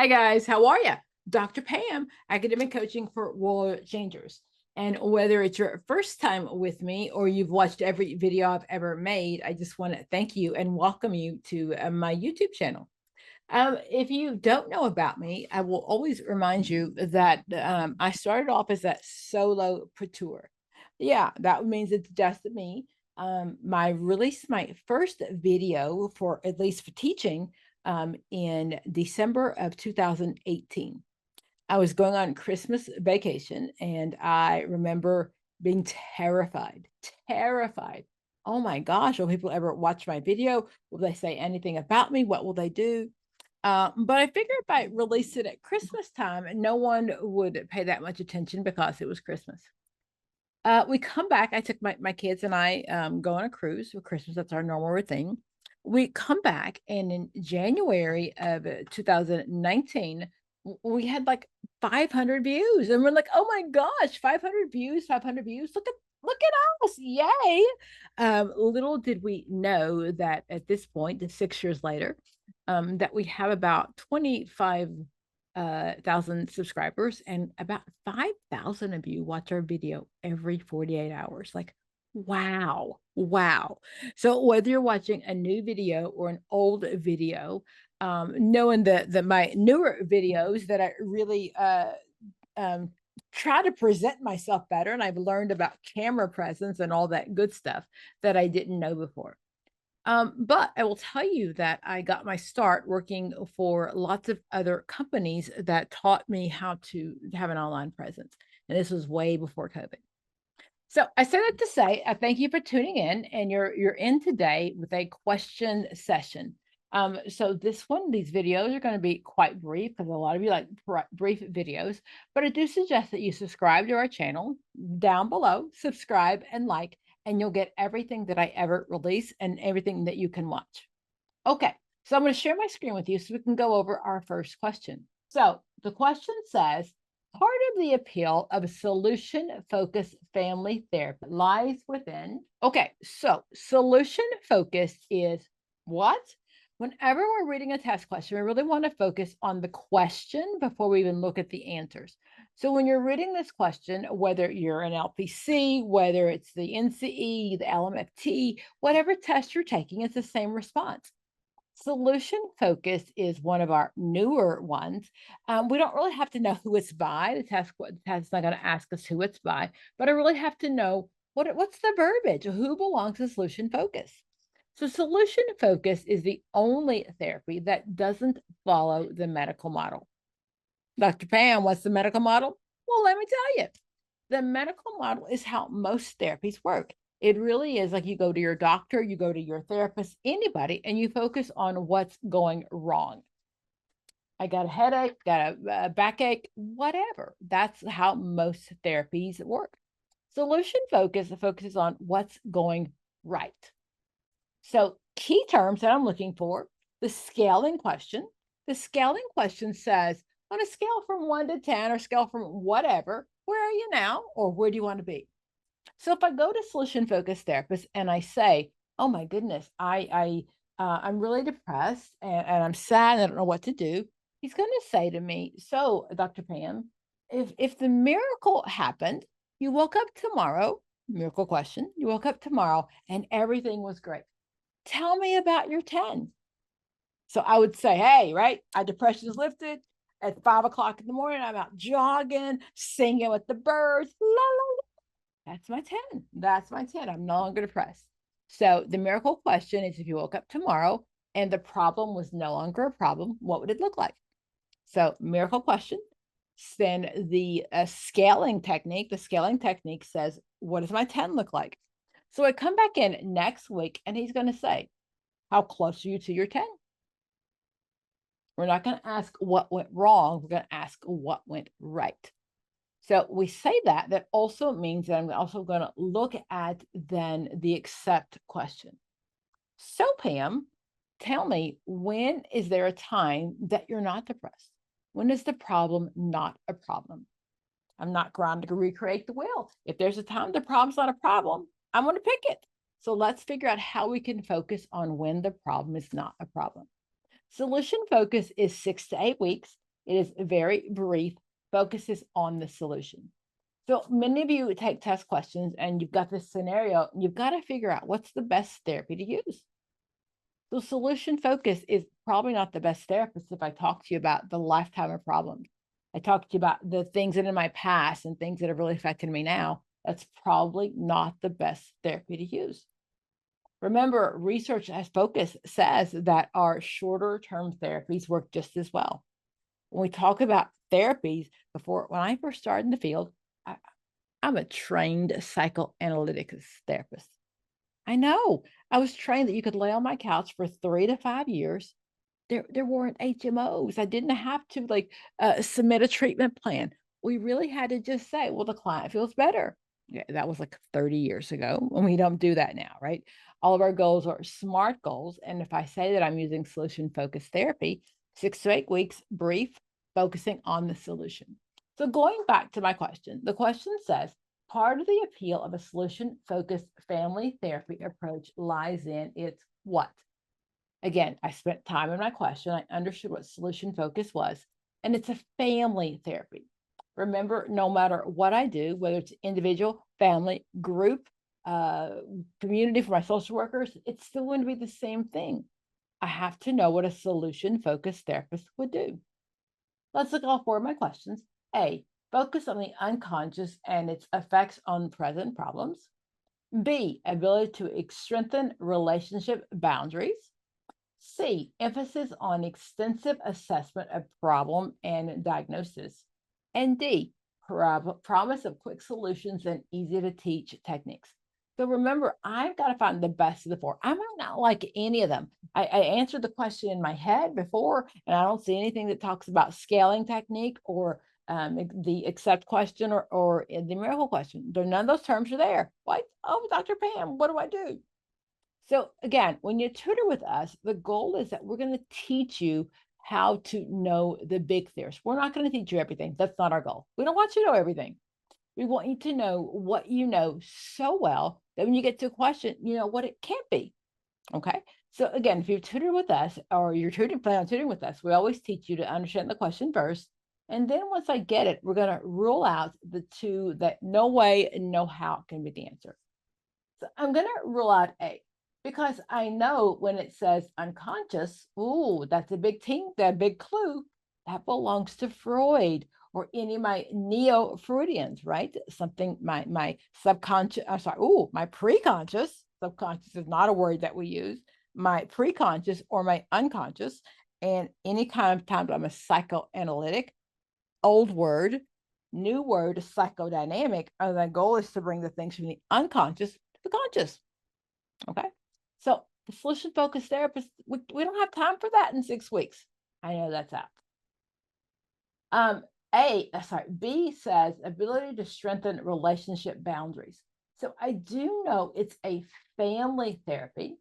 Hi guys, how are you? Dr. Pam, academic coaching for world changers. And whether it's your first time with me or you've watched every video I've ever made, I just want to thank you and welcome you to my YouTube channel. If you don't know about me, I will always remind you that I started off as that solopreneur. Yeah, that means it's just me. I released my first video for at least for teaching in December of 2018. I was going on Christmas vacation and I remember being terrified. Oh my gosh, will people ever watch my video? Will they say anything about me? What will they do? But I figured if I released it at Christmas time, no one would pay that much attention because it was Christmas. We come back. I took my kids and I go on a cruise for Christmas. That's our normal thing. We come back, and in January of 2019, we had like 500 views, and we're like, "Oh my gosh, 500 views, 500 views! Look at us, yay!" Little did we know that at this point, 6 years later, that we have about 25 thousand subscribers, and about 5,000 of you watch our video every 48 hours. Like, wow. So whether you're watching a new video or an old video, knowing that my newer videos that I really um, try to present myself better, and I've learned about camera presence and all that good stuff that I didn't know before. But I will tell you that I got my start working for lots of other companies that taught me how to have an online presence. And this was way before COVID. So I say that to say, I thank you for tuning in, and you're in today with a question session. So these videos are going to be quite brief because a lot of you like brief videos, but I do suggest that you subscribe to our channel down below, subscribe and like, and you'll get everything that I ever release and everything that you can watch. Okay, so I'm going to share my screen with you so we can go over our first question. So the question says, part of the appeal of solution-focused family therapy lies within. Okay, so solution focus is what? Whenever we're reading a test question, we really want to focus on the question before we even look at the answers. So when you're reading this question, whether you're an LPC, whether it's the NCE, the LMFT, whatever test you're taking, it's the same response. Solution focus is one of our newer ones. We don't really have to know who it's by. The test is not going to ask us who it's by, but I really have to know what's the verbiage, who belongs to solution focus. So solution focus is the only therapy that doesn't follow the medical model. Dr. Pam, what's the medical model? Well, let me tell you. The medical model is how most therapies work. It really is like you go to your doctor, you go to your therapist, anybody, and you focus on what's going wrong. I got a headache, got a backache, whatever. That's how most therapies work. Solution focus focuses on what's going right. So, key terms that I'm looking for, the scaling question. The scaling question says, on a scale from 1 to 10 or scale from whatever, where are you now or where do you want to be? So if I go to solution focused therapist and I say, "Oh my goodness, I'm really depressed and I'm sad and I don't know what to do," he's going to say to me, "So, Dr. Pam, if the miracle happened, you woke up tomorrow, miracle question, you woke up tomorrow and everything was great. Tell me about your 10." So I would say, "Hey, right, my depression is lifted. At 5 o'clock in the morning, I'm out jogging, singing with the birds. La, la, that's my 10. That's my 10. I'm no longer depressed." So the miracle question is, if you woke up tomorrow and the problem was no longer a problem, what would it look like? So miracle question. Then the scaling technique says, what does my 10 look like? So I come back in next week and he's going to say, how close are you to your 10? We're not going to ask what went wrong. We're going to ask what went right. So we say that also means that I'm also going to look at then the accept question. So Pam, tell me, when is there a time that you're not depressed? When is the problem not a problem? I'm not going to recreate the wheel. If there's a time the problem's not a problem, I'm going to pick it. So let's figure out how we can focus on when the problem is not a problem. Solution focus is 6 to 8 weeks. It is very brief, focuses on the solution. So many of you take test questions and you've got this scenario, and you've got to figure out what's the best therapy to use. So solution focus is probably not the best therapist if I talk to you about the lifetime of problems. I talk to you about the things that in my past and things that have really affected me now. That's probably not the best therapy to use. Remember, research as focus says that our shorter term therapies work just as well. When we talk about therapies, when I first started in the field, I'm a trained psychoanalytic therapist. I know. I was trained that you could lay on my couch for 3 to 5 years. There weren't HMOs. I didn't have to submit a treatment plan. We really had to just say, well, the client feels better. Yeah, that was like 30 years ago, and we don't do that now, right? All of our goals are SMART goals. And if I say that I'm using solution focused therapy, 6 to 8 weeks, brief, focusing on the solution. So going back to my question, the question says, part of the appeal of a solution-focused family therapy approach lies in its what? Again, I spent time in my question. I understood what solution focus was, and it's a family therapy. Remember, no matter what I do, whether it's individual, family, group, community for my social workers, it's still going to be the same thing. I have to know what a solution-focused therapist would do. Let's look at all 4 of my questions. A, focus on the unconscious and its effects on present problems. B, ability to strengthen relationship boundaries. C, emphasis on extensive assessment of problem and diagnosis. And D, promise of quick solutions and easy to teach techniques. So remember, I've got to find the best of the 4. I might not like any of them. I answered the question in my head before, and I don't see anything that talks about scaling technique or the accept question or the miracle question. None of those terms are there. Why? Oh, Dr. Pam, what do I do? So again, when you tutor with us, the goal is that we're going to teach you how to know the big theories. We're not going to teach you everything. That's not our goal. We don't want you to know everything. We want you to know what you know so well that when you get to a question, you know what it can't be. Okay. So again, if you tutor with us or you're planning on tutoring with us, we always teach you to understand the question first. And then once I get it, we're going to rule out the 2 that no way and no how can be the answer. So I'm going to rule out A because I know when it says unconscious, ooh, that's a big that big clue. That belongs to Freud or any of my neo-Freudians, right? Something my subconscious, I'm sorry, my preconscious, subconscious is not a word that we use, my preconscious or my unconscious, and any kind of time I'm a psychoanalytic, old word, new word, psychodynamic, and the goal is to bring the things from the unconscious to the conscious. Okay. So the solution focused therapist, we don't have time for that in 6 weeks. I know that's out. B says ability to strengthen relationship boundaries. So I do know it's a family therapy.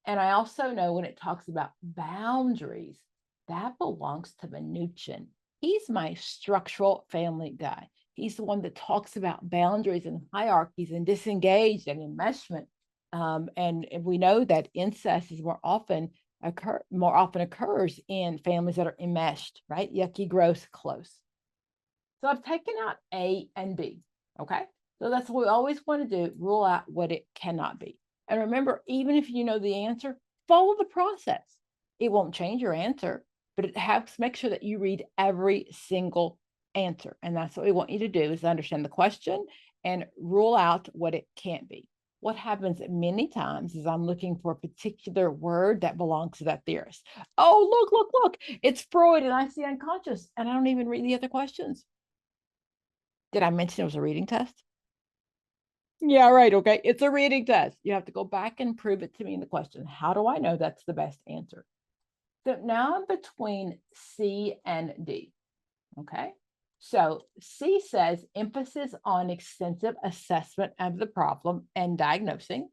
And I also know when it talks about boundaries, that belongs to Minuchin. He's my structural family guy. He's the one that talks about boundaries and hierarchies and disengaged and enmeshment. And we know that incest is more often occurs in families that are enmeshed, right? Yucky, gross, close. So I've taken out A and B. Okay. So that's what we always want to do, rule out what it cannot be. And remember, even if you know the answer, follow the process. It won't change your answer, but it helps make sure that you read every single answer. And that's what we want you to do is understand the question and rule out what it can't be. What happens many times is I'm looking for a particular word that belongs to that theorist. Oh, look, it's Freud and I see unconscious, and I don't even read the other questions. Did I mention it was a reading test? Yeah, right. Okay. It's a reading test. You have to go back and prove it to me in the question. How do I know that's the best answer? So now I'm between C and D. Okay. So C says emphasis on extensive assessment of the problem and diagnosing.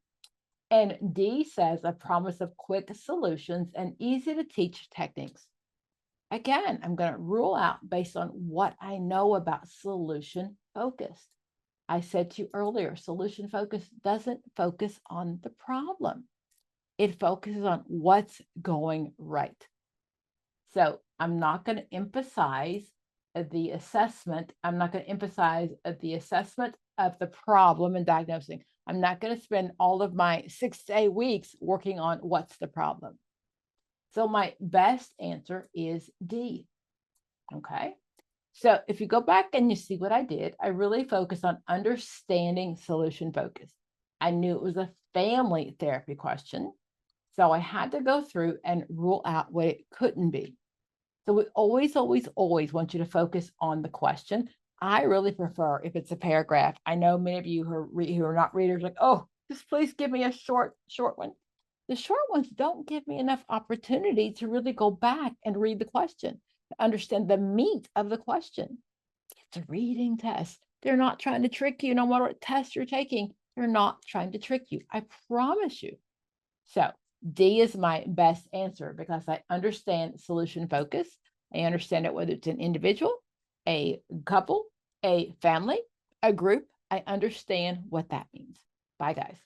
And D says a promise of quick solutions and easy to teach techniques. Again, I'm going to rule out based on what I know about solution focused. I said to you earlier, solution focus doesn't focus on the problem. It focuses on what's going right. So I'm not going to emphasize the assessment. I'm not going to emphasize the assessment of the problem and diagnosing. I'm not going to spend all of my 6 to 8 weeks working on what's the problem. So my best answer is D. Okay. So if you go back and you see what I did, I really focused on understanding solution focus. I knew it was a family therapy question. So I had to go through and rule out what it couldn't be. So we always, always, always want you to focus on the question. I really prefer if it's a paragraph. I know many of you who are not readers like, oh, just please give me a short one. The short ones don't give me enough opportunity to really go back and read the question, to understand the meat of the question. It's a reading test. They're not trying to trick you no matter what test you're taking. They're not trying to trick you. I promise you. So D is my best answer because I understand solution focus. I understand it whether it's an individual, a couple, a family, a group. I understand what that means. Bye, guys.